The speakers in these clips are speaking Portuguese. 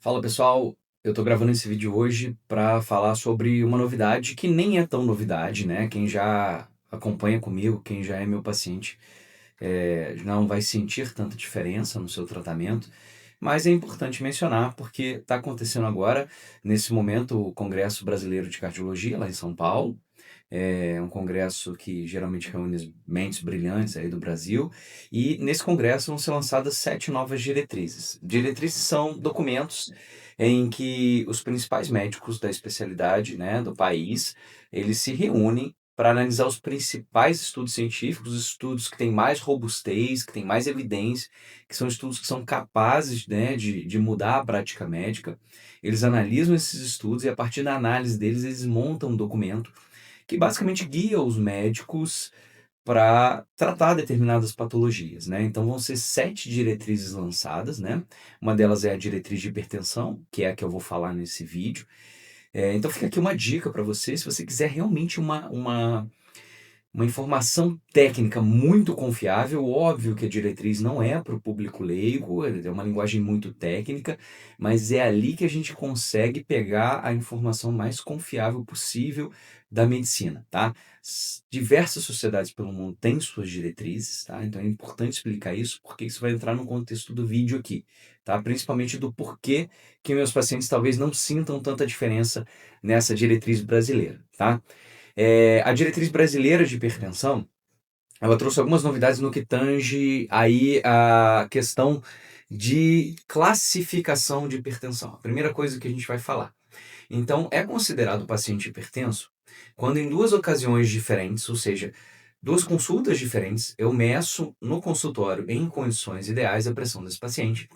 Fala pessoal, eu tô gravando esse vídeo hoje para falar sobre uma novidade que nem é tão novidade, né? Quem já acompanha comigo, quem já é meu paciente, não vai sentir tanta diferença no seu tratamento, mas é importante mencionar porque está acontecendo agora, nesse momento, o Congresso Brasileiro de Cardiologia, lá em São Paulo. É um congresso que geralmente reúne as mentes brilhantes aí do Brasil, e nesse congresso vão ser lançadas 7 novas diretrizes. Diretrizes são documentos em que os principais médicos da especialidade, né, do país, eles se reúnem para analisar os principais estudos científicos, os estudos que têm mais robustez, que têm mais evidência, que são estudos que são capazes, né, de mudar a prática médica. Eles analisam esses estudos e, a partir da análise deles, eles montam um documento que basicamente guia os médicos para tratar determinadas patologias, né? Então vão ser 7 diretrizes lançadas, né? Uma delas é a diretriz de hipertensão, que é a que eu vou falar nesse vídeo. Então fica aqui uma dica para você, se você quiser realmente uma informação técnica muito confiável. Óbvio que a diretriz não é para o público leigo, é uma linguagem muito técnica, mas é ali que a gente consegue pegar a informação mais confiável possível da medicina, tá? Diversas sociedades pelo mundo têm suas diretrizes, tá? Então é importante explicar isso, porque isso vai entrar no contexto do vídeo aqui, tá? Principalmente do porquê que meus pacientes talvez não sintam tanta diferença nessa diretriz brasileira, tá? A diretriz brasileira de hipertensão, ela trouxe algumas novidades no que tange aí a questão de classificação de hipertensão. A primeira coisa que a gente vai falar. Então, é considerado paciente hipertenso quando em duas ocasiões diferentes, ou seja, duas consultas diferentes, eu meço no consultório em condições ideais a pressão desse paciente,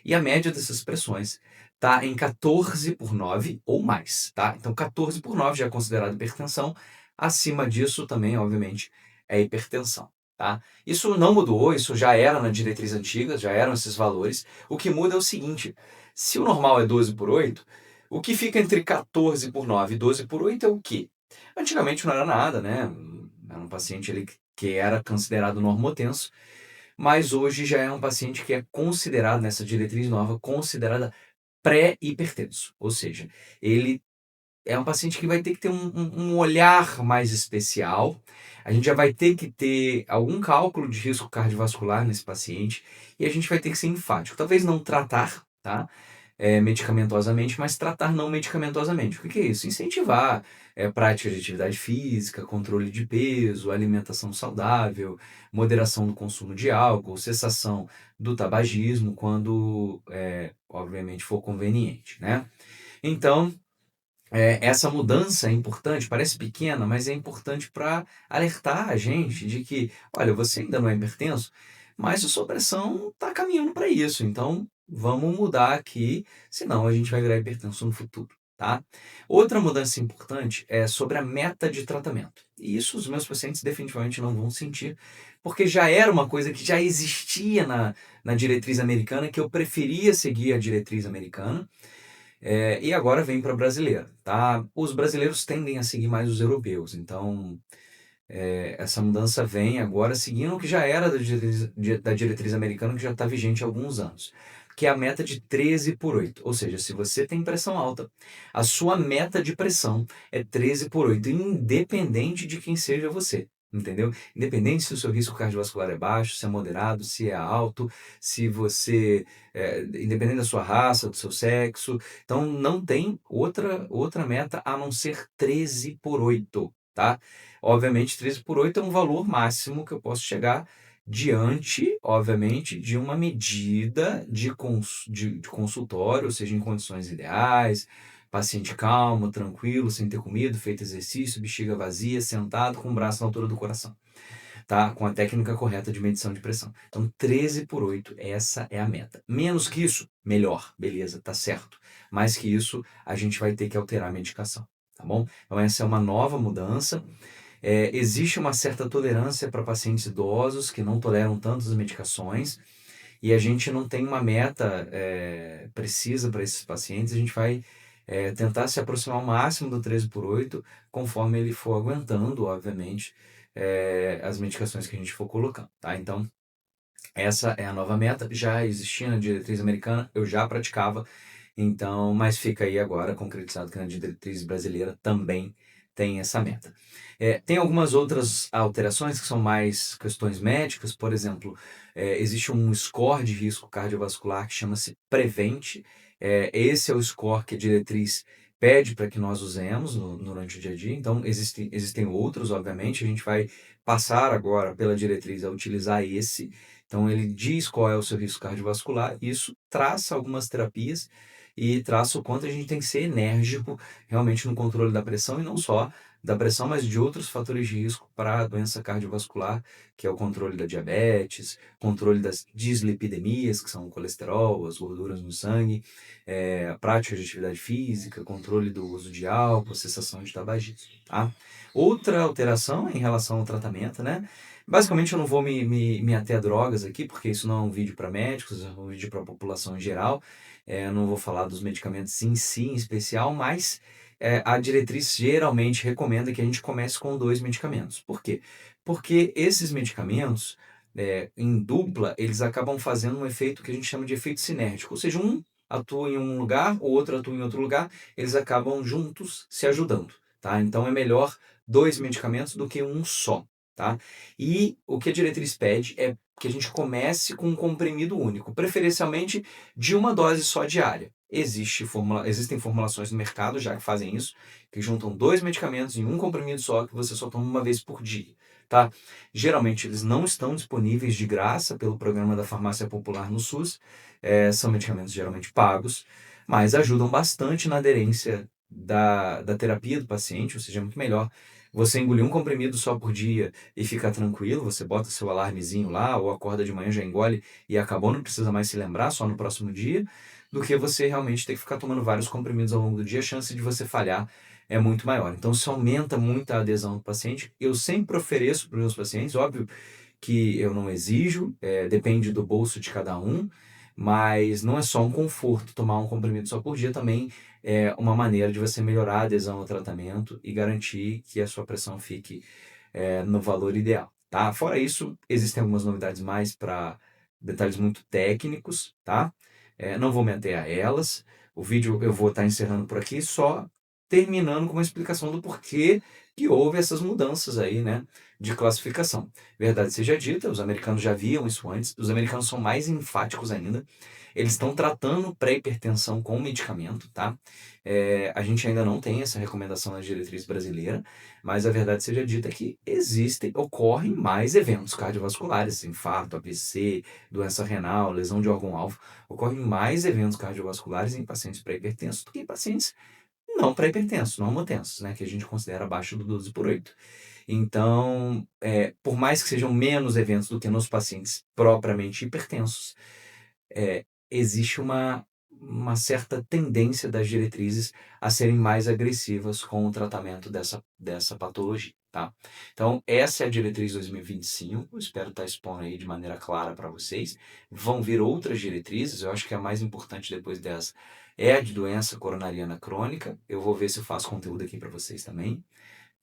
e a média dessas pressões está em 14/9 ou mais, tá? Então 14/9 já é considerado hipertensão, acima disso também, obviamente, é hipertensão, tá? Isso não mudou, isso já era na diretriz antiga, já eram esses valores. O que muda é o seguinte: se o normal é 12/8, o que fica entre 14/9 e 12/8 é o quê? Antigamente não era nada, né? Era um paciente ali que era considerado normotenso, mas hoje já é um paciente que é considerado, nessa diretriz nova, considerada pré-hipertenso. Ou seja, ele é um paciente que vai ter que ter um olhar mais especial. A gente já vai ter que ter algum cálculo de risco cardiovascular nesse paciente, e a gente vai ter que ser enfático. Talvez não tratar, tá? Medicamentosamente, mas tratar não medicamentosamente. O que é isso? Incentivar prática de atividade física, controle de peso, alimentação saudável, moderação do consumo de álcool, cessação do tabagismo, quando, obviamente, for conveniente, né? Então, essa mudança é importante, parece pequena, mas é importante para alertar a gente de que, olha, você ainda não é hipertenso, mas a sua pressão está caminhando para isso, então vamos mudar aqui, senão a gente vai virar hipertenso no futuro, tá? Outra mudança importante é sobre a meta de tratamento. E isso os meus pacientes definitivamente não vão sentir, porque já era uma coisa que já existia na diretriz americana, que eu preferia seguir a diretriz americana, e agora vem para a brasileira, tá? Os brasileiros tendem a seguir mais os europeus, então essa mudança vem agora seguindo o que já era da diretriz americana, que já está vigente há alguns anos, que é a meta de 13/8. Ou seja, se você tem pressão alta, a sua meta de pressão é 13/8, independente de quem seja você. Entendeu? Independente se o seu risco cardiovascular é baixo, se é moderado, se é alto, se você. Independente da sua raça, do seu sexo. Então, não tem outra meta a não ser 13/8, tá? Obviamente, 13/8 é um valor máximo que eu posso chegar diante, obviamente, de uma medida de consultório, ou seja, em condições ideais, paciente calmo, tranquilo, sem ter comido, feito exercício, bexiga vazia, sentado com o braço na altura do coração, tá? Com a técnica correta de medição de pressão. Então, 13/8, essa é a meta. Menos que isso, melhor, beleza, tá certo. Mais que isso, a gente vai ter que alterar a medicação, tá bom? Então, essa é uma nova mudança. Existe uma certa tolerância para pacientes idosos que não toleram tantas medicações, e a gente não tem uma meta precisa para esses pacientes. A gente vai tentar se aproximar ao máximo do 13/8, conforme ele for aguentando, obviamente, as medicações que a gente for colocando, tá? Então, essa é a nova meta, já existia na diretriz americana, eu já praticava, Então, mas fica aí agora concretizado que na diretriz brasileira também tem essa meta. Tem algumas outras alterações que são mais questões médicas, por exemplo, existe um score de risco cardiovascular que chama-se Prevent. Esse é o score que a diretriz pede para que nós usemos durante o dia a dia. Então, existem outros, obviamente, a gente vai passar agora pela diretriz a utilizar esse. Então, ele diz qual é o seu risco cardiovascular, e isso traça algumas terapias e traça o quanto a gente tem que ser enérgico realmente no controle da pressão, e não só da pressão, mas de outros fatores de risco para a doença cardiovascular, que é o controle da diabetes, controle das dislipidemias, que são o colesterol, as gorduras no sangue, prática de atividade física, controle do uso de álcool, cessação de tabagismo, tá? Outra alteração é em relação ao tratamento, né? Basicamente, eu não vou me ater a drogas aqui, porque isso não é um vídeo para médicos, é um vídeo para a população em geral. Eu não vou falar dos medicamentos em si, em especial, mas a diretriz geralmente recomenda que a gente comece com 2 medicamentos. Por quê? Porque esses medicamentos, em dupla, eles acabam fazendo um efeito que a gente chama de efeito sinérgico. Ou seja, um atua em um lugar, o outro atua em outro lugar, eles acabam juntos se ajudando, tá? Então é melhor 2 medicamentos do que um só, tá? E o que a diretriz pede é que a gente comece com um comprimido único, preferencialmente de uma dose só diária. Existem formulações no mercado já que fazem isso, que juntam 2 medicamentos em um comprimido só, que você só toma uma vez por dia, tá? Geralmente eles não estão disponíveis de graça pelo programa da farmácia popular no SUS, são medicamentos geralmente pagos, mas ajudam bastante na aderência da terapia do paciente, ou seja, é muito melhor você engolir um comprimido só por dia e ficar tranquilo, você bota seu alarmezinho lá, ou acorda de manhã, já engole e acabou, não precisa mais se lembrar, só no próximo dia, do que você realmente ter que ficar tomando vários comprimidos ao longo do dia, a chance de você falhar é muito maior. Então, isso aumenta muito a adesão do paciente. Eu sempre ofereço para os meus pacientes, óbvio que eu não exijo, depende do bolso de cada um, mas não é só um conforto tomar um comprimido só por dia, também é uma maneira de você melhorar a adesão ao tratamento e garantir que a sua pressão fique no valor ideal, tá? Fora isso, existem algumas novidades mais para detalhes muito técnicos, tá? Não vou me ater a elas. O vídeo eu vou estar encerrando por aqui, só terminando com uma explicação do porquê que houve essas mudanças aí, né, de classificação. Verdade seja dita, os americanos já viam isso antes, os americanos são mais enfáticos ainda. Eles estão tratando pré-hipertensão com medicamento, tá? A gente ainda não tem essa recomendação na diretriz brasileira, mas a verdade seja dita que ocorrem mais eventos cardiovasculares, infarto, AVC, doença renal, lesão de órgão-alvo, ocorrem mais eventos cardiovasculares em pacientes pré-hipertensos do que em pacientes não pré-hipertensos, normotensos, né, que a gente considera abaixo do 12/8. Então, por mais que sejam menos eventos do que nos pacientes propriamente hipertensos, existe uma certa tendência das diretrizes a serem mais agressivas com o tratamento dessa patologia, tá? Então, essa é a diretriz 2025, espero estar expondo aí de maneira clara para vocês. Vão vir outras diretrizes, eu acho que a mais importante depois dessa é a de doença coronariana crônica. Eu vou ver se eu faço conteúdo aqui para vocês também,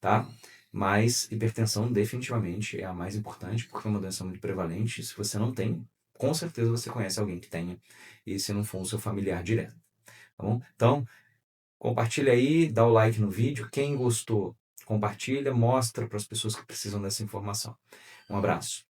tá? Mas hipertensão definitivamente é a mais importante, porque é uma doença muito prevalente. Se você não tem, com certeza você conhece alguém que tenha, e se não for o seu familiar direto, tá bom? Então, compartilha aí, dá o like no vídeo. Quem gostou, compartilha, mostra para as pessoas que precisam dessa informação. Um abraço.